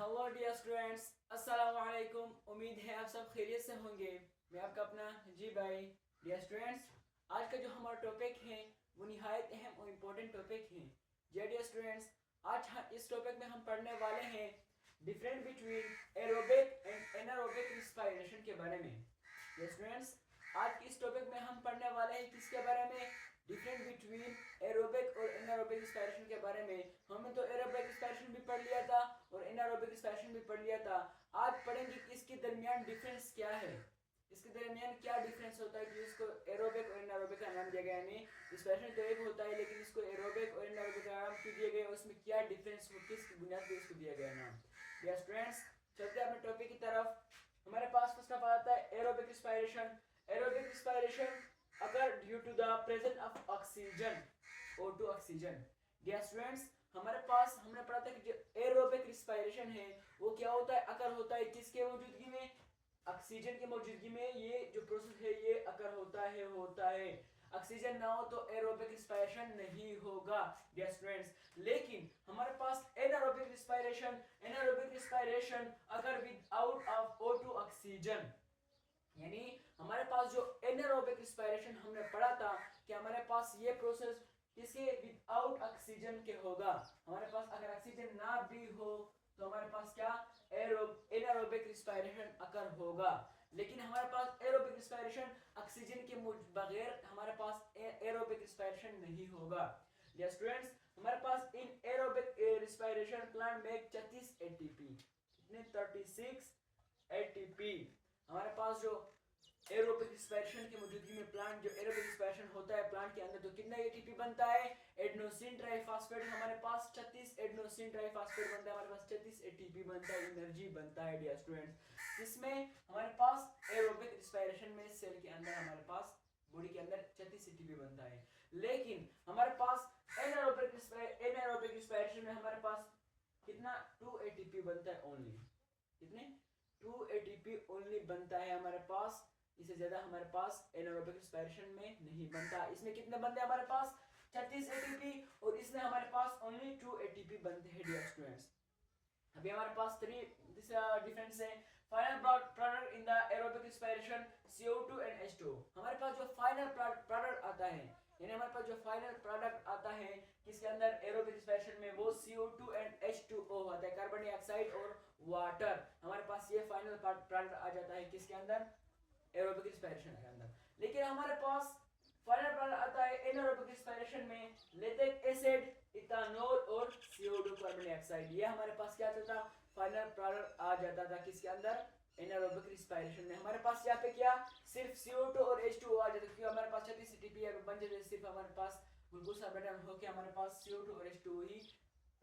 Hello dear students, अस्सलाम वालेकुम। उम्मीद है आप सब खैरियत से होंगे। मैं आपका अपना जी भाई। डियर स्टूडेंट्स, आज का जो हमारा टॉपिक है वो निहायत अहम और इम्पोर्टेंट टॉपिक है। जी डियर स्टूडेंट्स, आज इस टॉपिक में हम पढ़ने वाले हैं different between aerobic and anaerobic respiration के बारे में। डियर स्टूडेंट्स, आज इस टॉपिक में हम पढ़ने वाले हैं किसके बारे में? डिफरेंट बिटवीन एरोबिक और एनारोबिक रिस्पायरेशन के बारे में। हमने तो एरोबिक रिस्पायरेशन भी पढ़ लिया था और एनारोबिक रिस्पायरेशन भी पढ़ लिया था। आज पढ़ेंगे कि इसके दरमियान डिफरेंस क्या है, इसके दरमियान क्या डिफरेंस होता है कि इसको एरोबिक और एनारोबिक का नाम दिया गया। यानी रिस्पायरेशन तो एक होता है लेकिन इसको एरोबिक और एनारोबिक का नाम क्यों दिया गया, उसमें क्या डिफरेंस हो, किस बुनियाद पर इसको दिया गया नाम। डियर स्टूडेंट्स, चलते हैं अपने टॉपिक की तरफ। हमारे पास फर्स्ट ऑफ ऑल आता है एरोबिक रिस्पायरेशन। एरोबिक रिस्पायरेशन अगर due to the presence of oxygen O2 oxygen. Dear students, हमारे पास हमने पढ़ा था कि जो एरोबिक रिस्पायरेशन है वो क्या होता है, अकर होता है किसके मौजूदगी में? ऑक्सीजन की मौजूदगी में ये जो प्रोसेस है ये अकर होता है। ऑक्सीजन ना हो तो एरोबिक रिस्पायरेशन नहीं होगा। डियर स्टूडेंट्स, लेकिन हमारे पास एनारोबिक रिस्पायरेशन अगर विदाउट ऑफ O2 ऑक्सीजन, यानी हमारे पास जो एनारोबिक रिस्पायरेशन हमने पढ़ा था कि हमारे पास ये प्रोसेस किसके विदाउट ऑक्सीजन के होगा। हमारे पास अगर ऑक्सीजन ना भी हो तो हमारे पास क्या एनारोबिक रिस्पायरेशन अकर होगा। लेकिन हमारे पास एरोबिक रिस्पायरेशन ऑक्सीजन के बगैर हमारे पास एरोबिक रिस्पायरेशन नहीं होगा। डियर स्टूडेंट्स, हमारे पास in aerobic respiration plant make 36 ATP. कितने? 36 एटीपी। हमारे पास जो एरोबिक रिस्पायरेशन की मौजूदगी में प्लांट जो एरोबिक रिस्पायरेशन होता है प्लांट के अंदर, तो कितना एटीपी बनता है? Adenosine triphosphate. हमारे पास 36 एडेनोसिन ट्राइफॉस्फेट बनता है, हमारे पास 36 एटीपी बनता है, एनर्जी बनता है। डियर स्टूडेंट्स, जिसमें हमारे पास एरोबिक रिस्पायरेशन में सेल के अंदर हमारे पास बॉडी के अंदर 36 एटीपी बनता है। लेकिन हमारे पास एनारोबिक रिस्पायरेशन में हमारे पास कितना? 2 एटीपी बनता है ओनली। कितने? 2 एटीपी ओनली बनता है हमारे पास। इससे ज्यादा हमारे पास एनारोबिक रिस्पायरेशन में नहीं बनता। इसमें कितने बनते हैं हमारे पास? 36 एटीपी, और इसमें हमारे पास ओनली 2 एटीपी बनते हैं। डियर स्टूडेंट्स, अभी हमारे पास 3 डिफरेंस है। Final product in the aerobic respiration CO2 and H2। हमारे पास जो फाइनल प्रोडक्ट आता है, यानी हमारे पास जो फाइनल प्रोडक्ट आता है किसके अंदर? एरोबिक रिस्पायरेशन में, वो CO2 एंड H2O होता है, कार्बन डाइऑक्साइड और वाटर। हमारे पास ये फाइनल प्रोडक्ट आ जाता है किसके अंदर? एरोबिक रिस्पायरेशन के अंदर। लेकिन हमारे पास फाइनल प्रोडक्ट आता है एनारोबिक रिस्पायरेशन में, लैक्टिक एसिड, इथानॉल और CO2 कार्बन डाइऑक्साइड। ये हमारे पास क्या आता था? फाइनल प्रोडक्ट आ जाता था किसके अंदर? एनारोबिक रिस्पायरेशन में। हमारे पास यहाँ पे क्या? सिर्फ CO2 और H2O आ जाता, क्योंकि हमारे पास 36 एटीपी बन जाते, सिर्फ हमारे पास ग्लूकोज कार्बोनेट होकर हमारे पास CO2 और H2O ही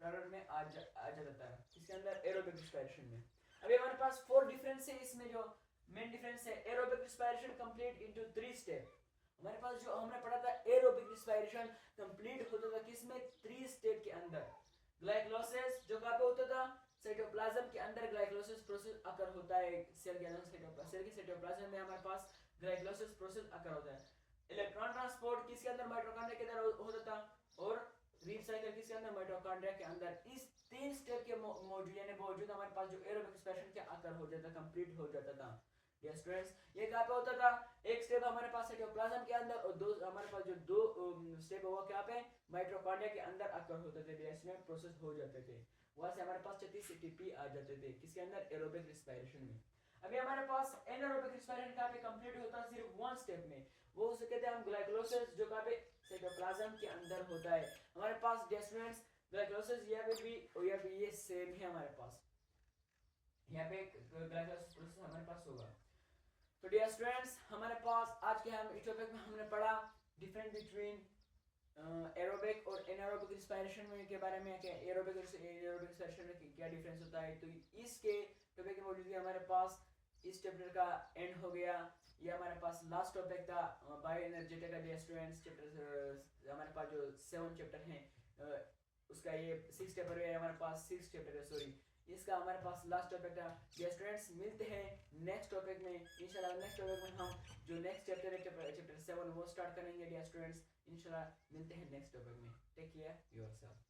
प्रोडक्ट में आ जाता है इसके अंदर एरोबिक रिस्पायरेशन में। अभी हमारे पास 4 डिफरेंस है। इसमें जो मेन डिफरेंस है, aerobic respiration complete into 3 step. हमारे पास जो हमने पढ़ा था एरोबिक रिस्पायरेशन कंप्लीट होता था किसमें? 3 स्टेप के अंदर। ग्लाइकोलाइसिस जो कहाँ पे होता था? साइटोप्लाज्म के अंदर ग्लाइकोलाइसिस प्रोसेस अकर होता है सेल के अंदर। सेल के साइटोप्लाज्म में हमारे पास ग्लाइकोलाइसिस प्रोसेस अकर होता है। इलेक्ट्रॉन ट्रांसपोर्ट किसके अंदर? माइटोकॉन्ड्रिया के अंदर होता था, और रीसाइकिल किसके अंदर? माइटोकॉन्ड्रिया के अंदर। इस 3 स्टेप के मौजूद हमारे पास जो एरोबिक रिस्पायरेशन के अकर हो जाता, कंप्लीट हो जाता था। डियर स्टूडेंट्स, ये कहाँ पे होता था? एक स्टेप हमारे पास साइटोप्लाज्म के अंदर, और दो हमारे पास जो 2 स्टेप हुआ क्या पे? माइटोकॉन्ड्रिया के अंदर अकर होते थे, रिएक्शन प्रोसेस हो जाते थे। वहां से हमारे पास 36 एटीपी आ जाते थे किसके अंदर? एरोबिक रिस्पायरेशन में। अभी हमारे पास एनारोबिक रिस्पायरेशन कहाँ पे कंप्लीट होता है? सिर्फ 1 स्टेप में। वो उसे कहते हैं हम ग्लाइकोलाइसिस, जो कहाँ पे? साइटोप्लाज्म के अंदर होता है हमारे पास। डियर स्टूडेंट्स, ग्लाइकोलाइसिस यहाँ पे भी और यहाँ पे ये सेम है हमारे पास। यहाँ पे ग्लाइकोलाइसिस प्रोसेस हमारे पास होगा। तो डियर स्टूडेंट्स, हमारे पास आज के हम इस टॉपिक में हमने पढ़ा डिफरेंट बिटवीन एरोबिक और एनारोबिक रिस्पायरेशन में के बारे में, क्या एरोबिक और एनारोबिक रिस्पायरेशन में क्या डिफरेंस होता है। तो इसके टॉपिक की मौजूदगी हमारे पास इस चैप्टर का एंड हो गया। ये हमारे पास लास्ट टॉपिक था बायो एनर्जेटिक का। डियर स्टूडेंट्स, चैप्टर हमारे पास जो 7 चैप्टर हैं उसका ये 6 चैप्टर है हमारे पास, 6 चैप्टर है सॉरी, इसका हमारे पास लास्ट टॉपिक था। डियर स्टूडेंट्स, मिलते हैं नेक्स्ट टॉपिक में इंशाल्लाह। नेक्स्ट टॉपिक में हम जो नेक्स्ट चैप्टर है चैप्टर 7 वो स्टार्ट करेंगे। डियर स्टूडेंट्स, इंशाल्लाह मिलते हैं नेक्स्ट टॉपिक में। Take care yourself.